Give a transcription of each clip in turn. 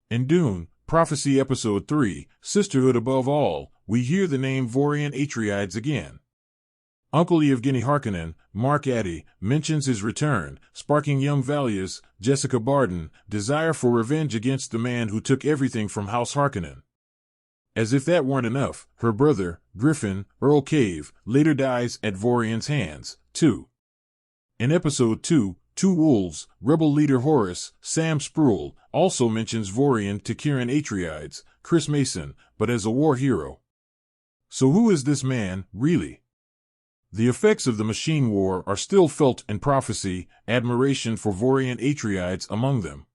In Dune Prophecy Episode 3, Sisterhood Above All, we hear the name Vorian Atreides again. Uncle Yevgeny Harkonnen, Mark Addy, mentions his return, sparking young Valia's, Jessica Barden, desire for revenge against the man who took everything from House Harkonnen. As if that weren't enough, her brother, Griffin, Earl Cave, later dies at Vorian's hands, too. In Episode 2, Two Wolves, rebel leader Horus, Sam Spruill, also mentions Vorian to Kieran Atreides, Chris Mason, but as a war hero. So who is this man, really? The effects of the machine war are still felt in Prophecy, admiration for Vorian Atreides among them.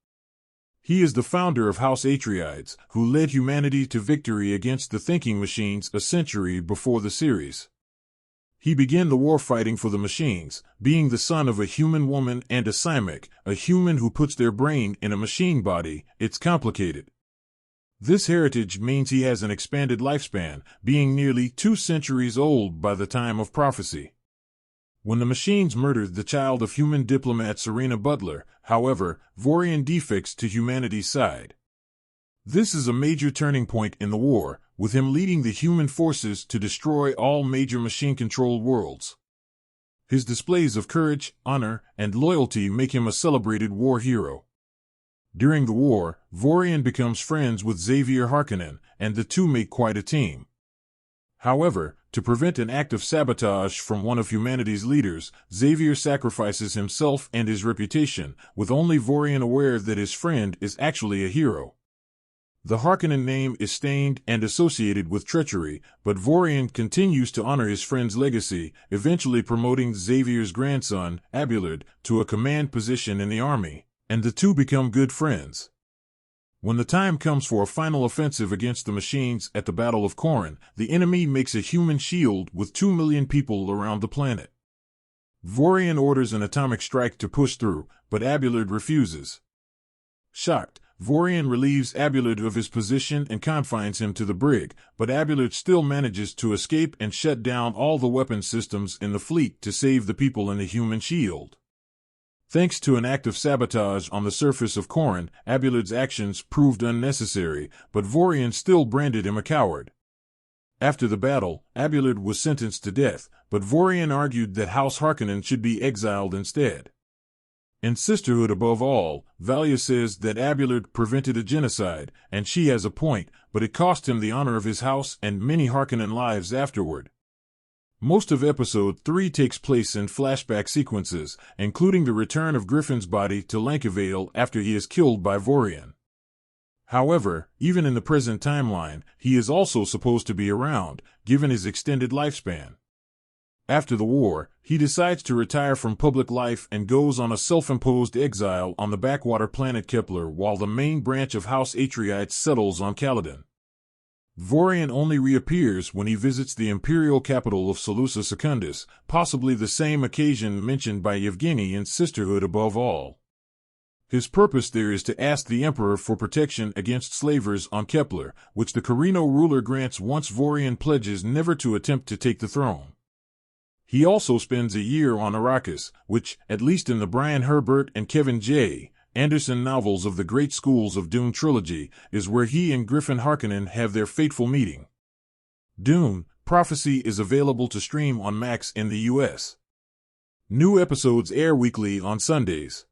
He is the founder of House Atreides, who led humanity to victory against the thinking machines a century before the series. He began the war fighting for the machines, being the son of a human woman and a Simic, a human who puts their brain in a machine body. It's complicated. This heritage means he has an expanded lifespan, being nearly 2 centuries old by the time of Prophecy. When the machines murdered the child of human diplomat Serena Butler, however, Vorian defects to humanity's side. This is a major turning point in the war, with him leading the human forces to destroy all major machine-controlled worlds. His displays of courage, honor, and loyalty make him a celebrated war hero. During the war, Vorian becomes friends with Xavier Harkonnen, and the two make quite a team. However, to prevent an act of sabotage from one of humanity's leaders, Xavier sacrifices himself and his reputation, with only Vorian aware that his friend is actually a hero. The Harkonnen name is stained and associated with treachery, but Vorian continues to honor his friend's legacy, eventually promoting Xavier's grandson, Abulard, to a command position in the army, and the two become good friends. When the time comes for a final offensive against the machines at the Battle of Corran, the enemy makes a human shield with 2 million people around the planet. Vorian orders an atomic strike to push through, but Abulard refuses. Shocked, Vorian relieves Abulard of his position and confines him to the brig, but Abulard still manages to escape and shut down all the weapon systems in the fleet to save the people in the human shield. Thanks to an act of sabotage on the surface of Corran, Abulard's actions proved unnecessary, but Vorian still branded him a coward. After the battle, Abulard was sentenced to death, but Vorian argued that House Harkonnen should be exiled instead. In Sisterhood Above All, Valia says that Abulard prevented a genocide, and she has a point, but it cost him the honor of his house and many Harkonnen lives afterward. Most of Episode 3 takes place in flashback sequences, including the return of Griffin's body to Lankavale after he is killed by Vorian. However, even in the present timeline, he is also supposed to be around, given his extended lifespan. After the war, he decides to retire from public life and goes on a self-imposed exile on the backwater planet Kepler while the main branch of House Atreides settles on Caladan. Vorian only reappears when he visits the imperial capital of Seleucia Secundus, possibly the same occasion mentioned by Yevgeny in Sisterhood Above All. His purpose there is to ask the Emperor for protection against slavers on Kepler, which the Carino ruler grants once Vorian pledges never to attempt to take the throne. He also spends a year on Arrakis, which, at least in the Brian Herbert and Kevin J. Anderson novels of the Great Schools of Dune trilogy, is where he and Griffin Harkonnen have their fateful meeting. Dune Prophecy is available to stream on Max in the US. New episodes air weekly on Sundays.